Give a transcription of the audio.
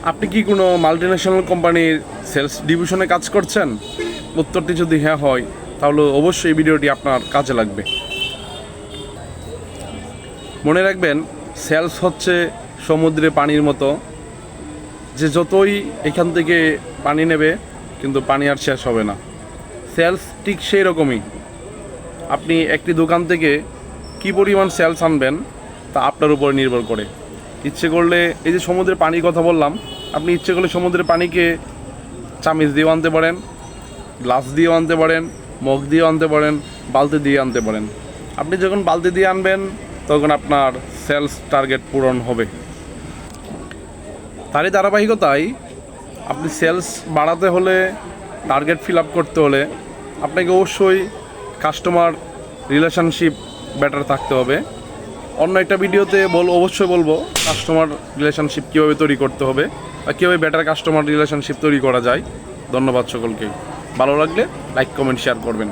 আপনি কি কোনো মাল্টিন্যাশনাল কোম্পানির সেলস ডিভিশনে কাজ করছেন? উত্তরটি যদি হ্যাঁ হয় তাহলে অবশ্যই এই ভিডিওটি আপনার কাজে লাগবে। মনে রাখবেন, সেলস হচ্ছে সমুদ্রে পানির মতো, যে যতই এখান থেকে পানি নেবে কিন্তু পানি আর শেষ হবে না। সেলস ঠিক সেই রকমই। আপনি একটি দোকান থেকে কী পরিমাণ সেলস আনবেন তা আপনার উপর নির্ভর করে। ইচ্ছে করলে এই যে সমুদ্রের পানির কথা বললাম, আপনি ইচ্ছে করলে সমুদ্রের পানিকে চামিচ দিয়েও আনতে পারেন, গ্লাস দিয়েও আনতে পারেন, মগ দিয়েও আনতে পারেন, বালতি দিয়ে আনতে পারেন। আপনি যখন বালতি দিয়ে আনবেন তখন আপনার সেলস টার্গেট পূরণ হবে। তারই ধারাবাহিকতায় আপনি সেলস বাড়াতে হলে, টার্গেট ফিল আপ করতে হলে আপনাকে অবশ্যই কাস্টমার রিলেশনশিপ বেটার থাকতে হবে। অন্য একটা ভিডিওতে অবশ্যই বলবো কাস্টমার রিলেশনশিপ কীভাবে তৈরি করতে হবে বা কীভাবে বেটার কাস্টমার রিলেশনশিপ তৈরি করা যায়। ধন্যবাদ সকলকেই। ভালো লাগলে লাইক, কমেন্ট, শেয়ার করবেন।